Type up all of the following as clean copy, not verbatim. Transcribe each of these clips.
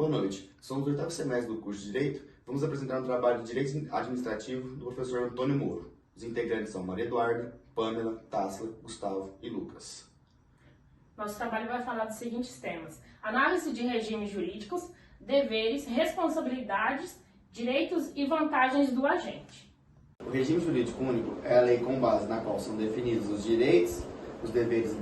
boa noite. Somos do 8º semestre do curso de Direito. Vamos apresentar um trabalho de Direito Administrativo do professor Antônio Moro. Os integrantes são Maria Eduarda, Pamela, Tássila, Gustavo e Lucas. Nosso trabalho vai falar dos seguintes temas: análise de regimes jurídicos, deveres, responsabilidades, direitos e vantagens do agente. O regime jurídico único é a lei com base na qual são definidos os direitos, os deveres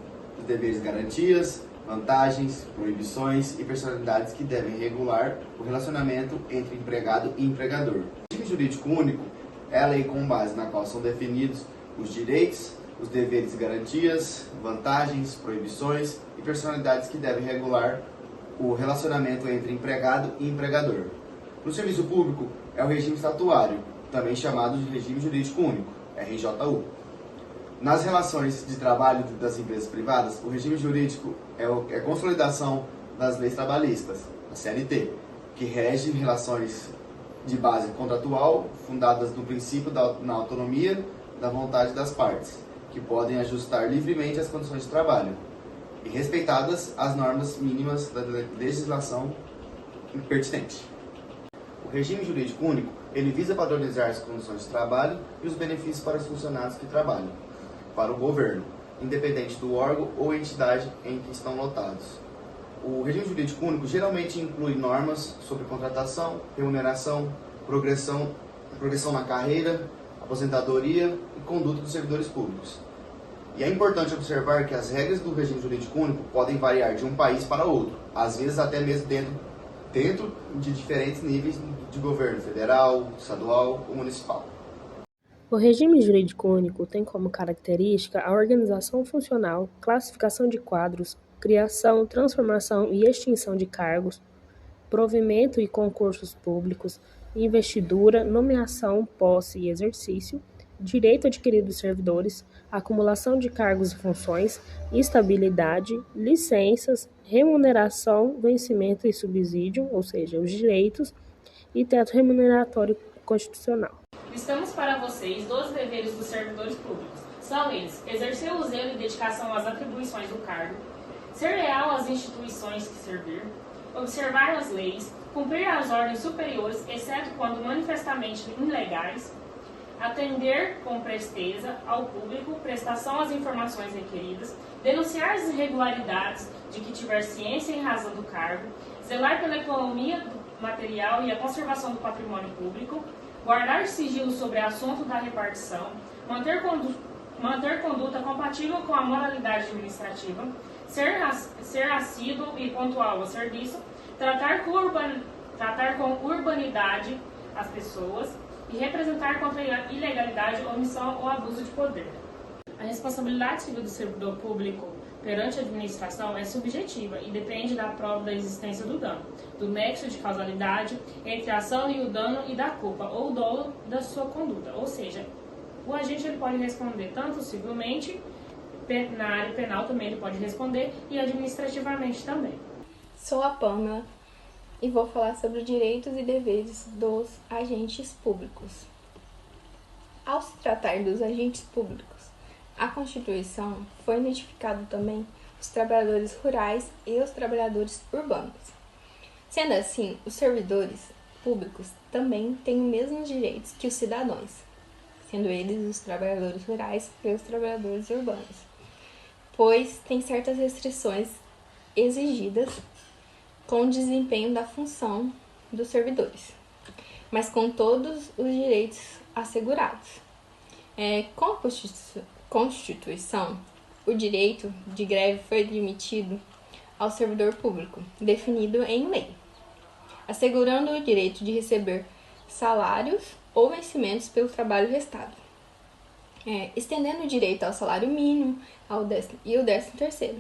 e garantias, vantagens, proibições e personalidades que devem regular o relacionamento entre empregado e empregador. O regime jurídico único é a lei com base na qual são definidos os direitos, os deveres e garantias, vantagens, proibições e personalidades que devem regular o relacionamento entre empregado e empregador. No serviço público é o regime estatuário, também chamado de regime jurídico único, RJU. Nas relações de trabalho das empresas privadas, o regime jurídico é a consolidação das leis trabalhistas, a CLT, que rege relações de base contratual fundadas no princípio na autonomia da vontade das partes, que podem ajustar livremente as condições de trabalho, e respeitadas as normas mínimas da legislação pertinente. O regime jurídico único, ele visa padronizar as condições de trabalho e os benefícios para os funcionários que trabalham para o governo, independente do órgão ou entidade em que estão lotados. O regime jurídico único geralmente inclui normas sobre contratação, remuneração, progressão na carreira, aposentadoria e conduta dos servidores públicos. E é importante observar que as regras do regime jurídico único podem variar de um país para outro, às vezes até mesmo dentro de diferentes níveis de governo federal, estadual ou municipal. O regime jurídico único tem como característica a organização funcional, classificação de quadros, criação, transformação e extinção de cargos, provimento e concursos públicos, investidura, nomeação, posse e exercício, direito adquirido dos servidores, acumulação de cargos e funções, estabilidade, licenças, remuneração, vencimento e subsídio, ou seja, os direitos, e teto remuneratório constitucional. Listamos para vocês 12 deveres dos servidores públicos. São eles: exercer o zelo e dedicação às atribuições do cargo, ser leal às instituições que servir, observar as leis, cumprir as ordens superiores, exceto quando manifestamente ilegais, atender com presteza ao público, prestação às informações requeridas, denunciar as irregularidades de que tiver ciência em razão do cargo, zelar pela economia do material e a conservação do patrimônio público, guardar sigilo sobre assunto da repartição, manter conduta compatível com a moralidade administrativa, ser assíduo e pontual ao serviço, tratar com urbanidade as pessoas e representar contra a ilegalidade, omissão ou abuso de poder. A responsabilidade civil do servidor público perante a administração é subjetiva e depende da prova da existência do dano, do nexo de causalidade entre a ação e o dano e da culpa ou dolo da sua conduta. Ou seja, o agente ele pode responder tanto civilmente, na área penal também ele pode responder, e administrativamente também. Sou a Pamela e vou falar sobre os direitos e deveres dos agentes públicos. Ao se tratar dos agentes públicos, a Constituição foi identificado também os trabalhadores rurais e os trabalhadores urbanos. Sendo assim, os servidores públicos também têm os mesmos direitos que os cidadãos, sendo eles os trabalhadores rurais e os trabalhadores urbanos, pois tem certas restrições exigidas com o desempenho da função dos servidores, mas com todos os direitos assegurados. Com a Constituição, o direito de greve foi admitido ao servidor público, definido em lei, assegurando o direito de receber salários ou vencimentos pelo trabalho prestado, estendendo o direito ao salário mínimo e o 13º.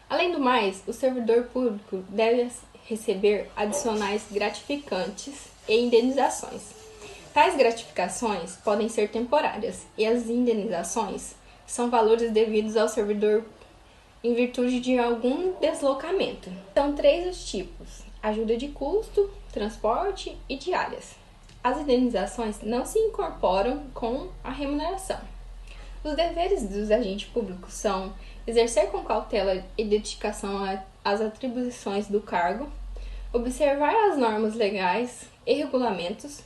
Além do mais, o servidor público deve receber adicionais gratificantes e indenizações. Tais gratificações podem ser temporárias e as indenizações são valores devidos ao servidor em virtude de algum deslocamento. São 3 os tipos: ajuda de custo, transporte e diárias. As indenizações não se incorporam com a remuneração. Os deveres dos agentes públicos são exercer com cautela e dedicação às atribuições do cargo, observar as normas legais e regulamentos,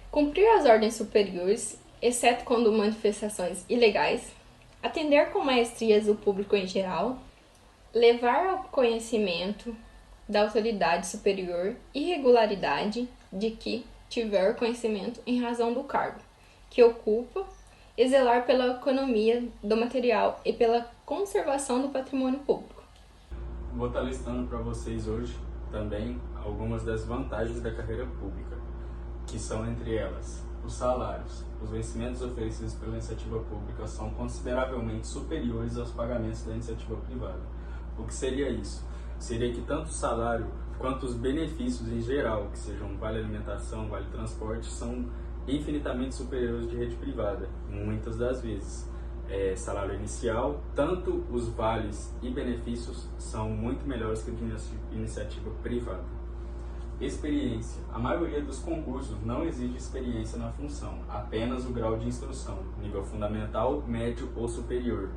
cumprir as ordens superiores, exceto quando manifestações ilegais, atender com maestrias o público em geral, levar ao conhecimento da autoridade superior irregularidade de que tiver conhecimento em razão do cargo que ocupa e zelar pela economia do material e pela conservação do patrimônio público. Vou estar listando para vocês hoje também algumas das vantagens da carreira pública, que são entre elas os salários. Os vencimentos oferecidos pela iniciativa pública são consideravelmente superiores aos pagamentos da iniciativa privada. O que seria isso? Seria que tanto o salário quanto os benefícios em geral, que sejam vale alimentação, vale transporte, são infinitamente superiores de rede privada, muitas das vezes. Salário inicial, tanto os vales e benefícios são muito melhores que o de iniciativa privada. Experiência. A maioria dos concursos não exige experiência na função, apenas o grau de instrução, nível fundamental, médio ou superior,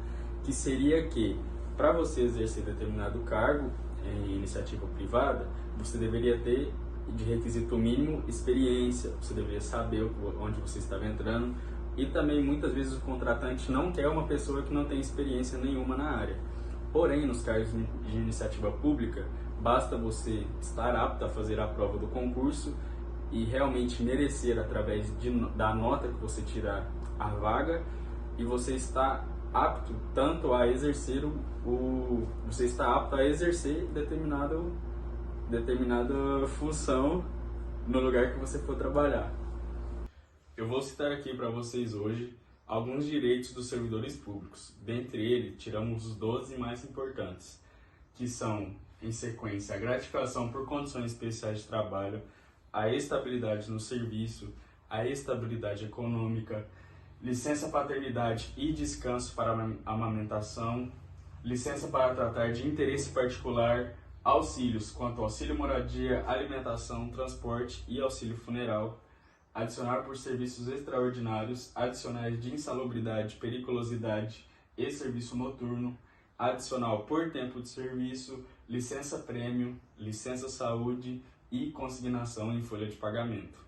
que seria que, para você exercer determinado cargo em iniciativa privada, você deveria ter, de requisito mínimo, experiência, você deveria saber onde você estava entrando, e também muitas vezes o contratante não quer uma pessoa que não tem experiência nenhuma na área. Porém, nos cargos de iniciativa pública, basta você estar apto a fazer a prova do concurso e realmente merecer através da nota que você tirar a vaga, e você está apto tanto a exercer você está apto a exercer determinada função no lugar que você for trabalhar. Eu vou citar aqui para vocês hoje alguns direitos dos servidores públicos. Dentre eles, tiramos os 12 mais importantes, que são, em sequência, a gratificação por condições especiais de trabalho, a estabilidade no serviço, a estabilidade econômica, licença paternidade e descanso para amamentação, licença para tratar de interesse particular, auxílios quanto auxílio moradia, alimentação, transporte e auxílio funeral, adicionar por serviços extraordinários, adicionais de insalubridade, periculosidade e serviço noturno, adicional por tempo de serviço, licença prêmio, licença saúde e consignação em folha de pagamento.